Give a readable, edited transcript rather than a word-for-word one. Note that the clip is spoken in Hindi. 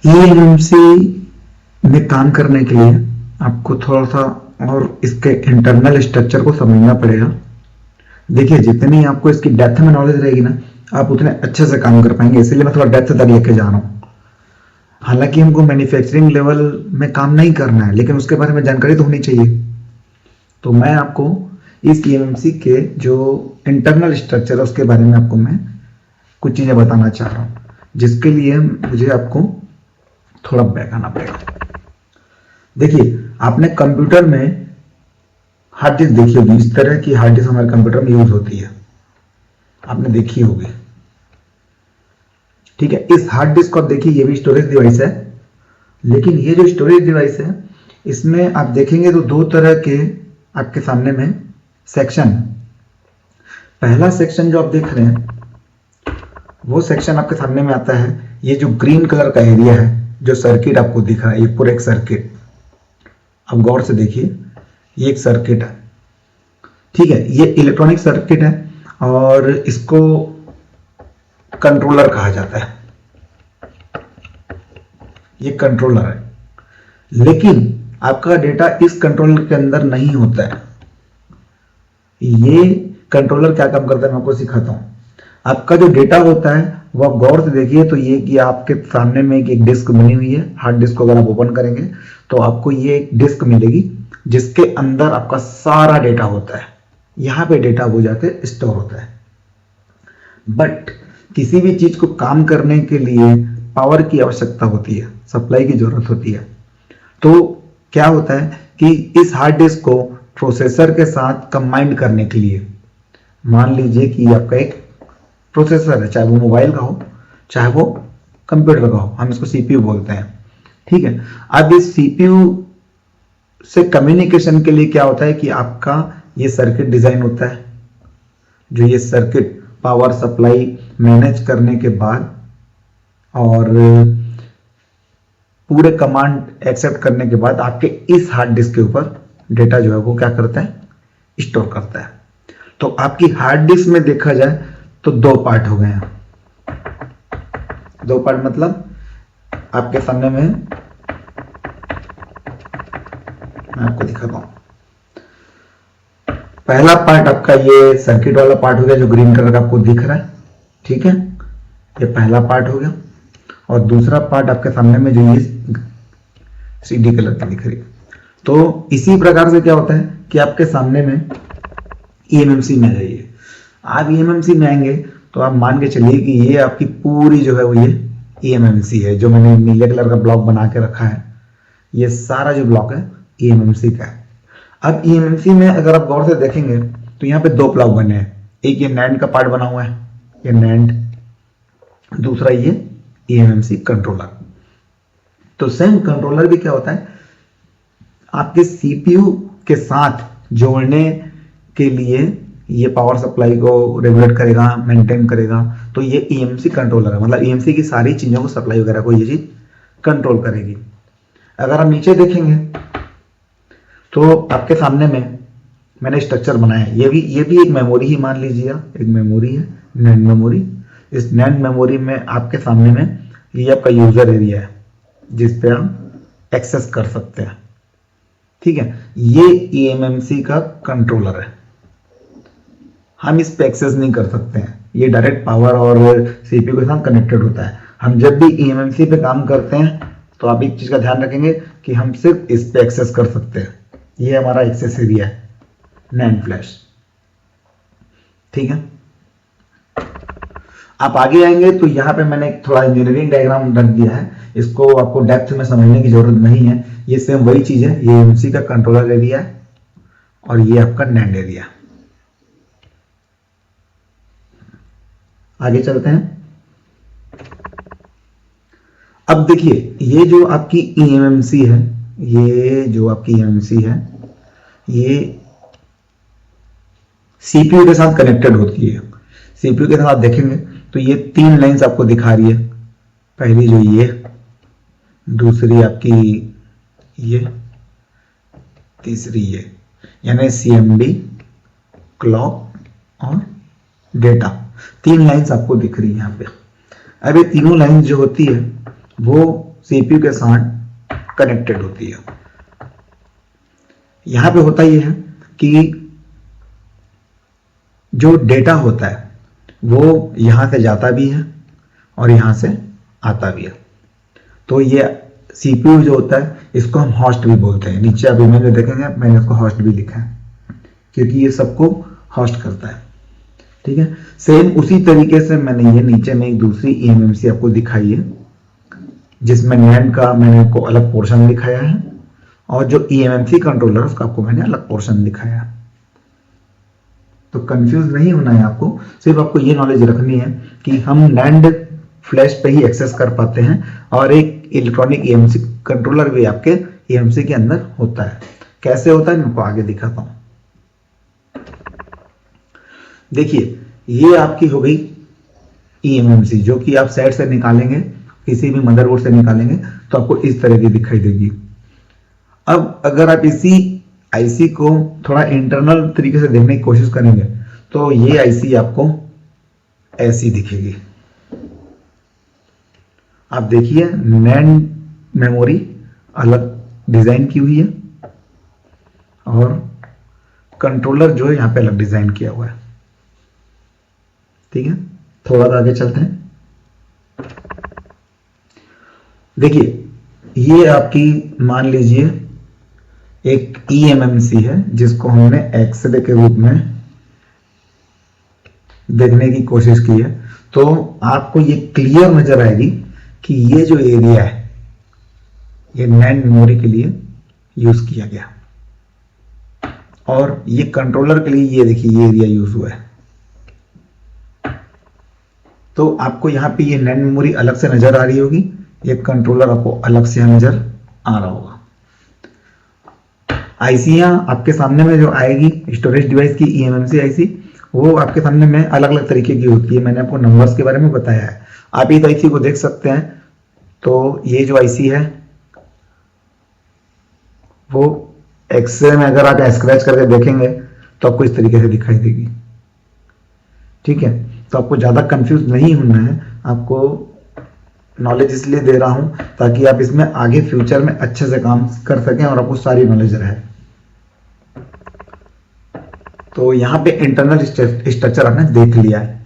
ईएमएमसी में काम करने के लिए आपको थोड़ा सा और इसके इंटरनल स्ट्रक्चर को समझना पड़ेगा। देखिए, जितनी आपको इसकी डेप्थ में नॉलेज रहेगी ना, आप उतने अच्छे से काम कर पाएंगे। इसीलिए मैं थोड़ा डेप्थ तक लेके जा रहा हूँ। हालांकि हमको मैन्युफैक्चरिंग लेवल में काम नहीं करना है, लेकिन उसके बारे में जानकारी तो होनी चाहिए। तो मैं आपको इस ईएमएमसी के जो इंटरनल स्ट्रक्चर है उसके बारे में आपको मैं कुछ चीज़ें बताना चाह रहा हूँ, जिसके लिए मुझे आपको थोड़ा बैक आना पड़ेगा। देखिए, आपने कंप्यूटर में हार्ड डिस्क देखी होगी। इस तरह की हार्ड डिस्क हमारे कंप्यूटर में यूज होती है, आपने देखी होगी। ठीक है, इस हार्ड डिस्क को आप देखिए, ये भी स्टोरेज डिवाइस है। लेकिन ये जो स्टोरेज डिवाइस है, इसमें आप देखेंगे तो दो तरह के आपके सामने में सेक्शन। पहला सेक्शन जो आप देख रहे हैं, वो सेक्शन आपके सामने में आता है। ये जो ग्रीन कलर का एरिया है, जो सर्किट आपको दिख रहा है, ये पूरा एक सर्किट। अब गौर से देखिए, ये एक सर्किट है। ठीक है, ये इलेक्ट्रॉनिक सर्किट है और इसको कंट्रोलर कहा जाता है। ये कंट्रोलर है, लेकिन आपका डेटा इस कंट्रोलर के अंदर नहीं होता है। ये कंट्रोलर क्या काम करता है, मैं आपको सिखाता हूं। आपका जो डेटा होता है वो आप गौर से देखिए, तो ये कि आपके सामने में एक डिस्क बनी हुई है। हार्ड डिस्क को अगर आप ओपन करेंगे तो आपको ये एक डिस्क मिलेगी, जिसके अंदर आपका सारा डेटा होता है। यहां पे डेटा वो जाके स्टोर होता है। बट किसी भी चीज को काम करने के लिए पावर की आवश्यकता होती है, सप्लाई की जरूरत होती है। तो क्या होता है कि इस हार्ड डिस्क को प्रोसेसर के साथ कंबाइन करने के लिए, मान लीजिए कि आपका एक प्रोसेसर है, चाहे वो मोबाइल का हो चाहे वो कंप्यूटर का हो, हम इसको सीपीयू बोलते हैं। ठीक है, अब इस सीपीयू से कम्युनिकेशन के लिए क्या होता है कि आपका ये सर्किट डिजाइन होता है। जो ये सर्किट पावर सप्लाई मैनेज करने के बाद और पूरे कमांड एक्सेप्ट करने के बाद आपके इस हार्ड डिस्क के ऊपर डेटा जो है वो क्या करता है, स्टोर करता है। तो आपकी हार्ड डिस्क में देखा जाए तो दो पार्ट हो गए हैं। दो पार्ट मतलब आपके सामने में मैं आपको दिखाता हूं। पहला पार्ट आपका ये सर्किट वाला पार्ट हो गया, जो ग्रीन कलर का आपको दिख रहा है। ठीक है, ये पहला पार्ट हो गया। और दूसरा पार्ट आपके सामने में जो ये सीडी कलर की दिख रही है। तो इसी प्रकार से क्या होता है कि आपके सामने में ईएमएमसी में आ जाइए। आप ईएमएमसी में आएंगे तो आप मान के चलिए कि ये आपकी पूरी जो है वो ये ईएमएमसी है, जो मैंने नीले कलर का ब्लॉक बना के रखा है। ये सारा जो ब्लॉक है ईएमएमसी का है। अब ईएमएमसी में अगर आप गौर से देखेंगे तो यहाँ पे दो ब्लॉक बने हैं। एक ये नैंड का पार्ट बना हुआ है, ये नैंड। दूसरा ये ईएमएमसी कंट्रोलर। तो सेम कंट्रोलर भी क्या होता है, आपके सीपीयू के साथ जोड़ने के लिए ये पावर सप्लाई को रेगुलेट करेगा, मेंटेन करेगा। तो ये ईएमसी कंट्रोलर है, मतलब ईएमसी की सारी चीजों को, सप्लाई वगैरह को ये चीज कंट्रोल करेगी। अगर आप नीचे देखेंगे तो आपके सामने में मैंने स्ट्रक्चर बनाया है। ये भी एक मेमोरी ही मान लीजिए, एक मेमोरी है, नैंड मेमोरी। इस नैंड मेमोरी में आपके सामने में ये आपका यूजर एरिया है, जिस पे आप एक्सेस कर सकते हैं। ठीक है, ये ईएमएमसी का कंट्रोलर है। हम इस पे एक्सेस नहीं कर सकते हैं, ये डायरेक्ट पावर और सीपीयू के साथ कनेक्टेड होता है। हम जब भी ईएमएमसी पे काम करते हैं तो आप एक चीज का ध्यान रखेंगे कि हम सिर्फ इस पे एक्सेस कर सकते हैं। ये हमारा एक्सेस एरिया है, नैंड फ्लैश। ठीक है, आप आगे आएंगे तो यहाँ पे मैंने थोड़ा इंजीनियरिंग डायग्राम रख दिया है। इसको आपको डेप्थ में समझने की जरूरत नहीं है। ये सेम वही चीज है, ये ईएमएमसी का कंट्रोलर एरिया है और ये आपका नैंड एरिया। आगे चलते हैं। अब देखिए, ये जो आपकी ईएमएमसी है, ये जो आपकी ईएमएमसी है, ये सीपीयू के साथ कनेक्टेड होती है। सीपीयू के साथ देखेंगे तो ये तीन लाइंस आपको दिखा रही है। पहली जो ये, दूसरी आपकी ये, तीसरी ये, यानी सीएमडी, क्लॉक और डेटा। तीन लाइंस आपको दिख रही है यहाँ पे। अब ये तीनों लाइंस जो होती है वो सीपीयू के साथ कनेक्टेड होती है। यहां पे होता यह है कि जो डेटा होता है वो यहां से जाता भी है और यहां से आता भी है। तो ये सीपीयू जो होता है इसको हम होस्ट भी बोलते हैं। नीचे अभी मैंने देखेंगे, मैंने इसको होस्ट भी लिखा है क्योंकि ये सबको होस्ट करता है। ठीक है, सेम उसी तरीके से मैंने ये नीचे में एक दूसरी ईएमएमसी आपको दिखाई है जिसमें नैंड का मैंने आपको अलग पोर्शन दिखाया है और जो ईएमएमसी कंट्रोलर उसका आपको मैंने अलग पोर्शन दिखाया है। तो कंफ्यूज नहीं होना है आपको, सिर्फ आपको ये नॉलेज रखनी है कि हम नैंड फ्लैश पे ही एक्सेस कर पाते हैं और एक इलेक्ट्रॉनिक ईएमएमसी कंट्रोलर भी आपके ईएमएमसी के अंदर होता है। कैसे होता है मैं आपको आगे दिखाता हूं। देखिए, ये आपकी हो गई ईएमएमसी जो कि आप सेट से निकालेंगे, किसी भी मदरबोर्ड से निकालेंगे तो आपको इस तरह की दिखाई देगी। अब अगर आप इसी आईसी को थोड़ा इंटरनल तरीके से देखने की कोशिश करेंगे तो ये आईसी आपको ऐसी दिखेगी। आप देखिए, नैंड मेमोरी अलग डिजाइन की हुई है और कंट्रोलर जो है यहां पे अलग डिजाइन किया हुआ है। ठीक है, थोड़ा सा आगे चलते हैं। देखिए, ये आपकी मान लीजिए एक ईएमएमसी है जिसको हमने एक्सरे के रूप में देखने की कोशिश की है। तो आपको ये क्लियर नजर आएगी कि ये जो एरिया है ये नैंड मेमोरी के लिए यूज किया गया और ये कंट्रोलर के लिए ये देखिए ये एरिया यूज हुआ है। तो आपको यहां पे ये नैंड मेमोरी अलग से नजर आ रही होगी, ये कंट्रोलर आपको अलग से नजर आ रहा होगा। आईसियां आपके सामने में जो आएगी स्टोरेज डिवाइस की ईएमएमसी आईसी, वो आपके सामने में अलग अलग तरीके की होती है। मैंने आपको नंबर्स के बारे में बताया है, आप इस आईसी को देख सकते हैं। तो ये जो आईसी है वो एक्सरे में अगर आप स्क्रैच करके देखेंगे तो आपको इस तरीके से दिखाई देगी। ठीक है, तो आपको ज्यादा कंफ्यूज नहीं होना है, आपको नॉलेज इसलिए दे रहा हूं ताकि आप इसमें आगे फ्यूचर में अच्छे से काम कर सकें और आपको सारी नॉलेज रहे। तो यहां पे इंटरनल स्ट्रक्चर आपने देख लिया है।